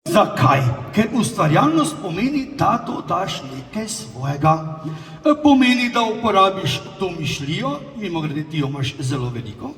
Zakaj? Ker ustvarjalnost pomeni, da dodaš nekaj svojega. Pomeni, da uporabiš domišljijo, mimogrede ti jo imaš zelo veliko.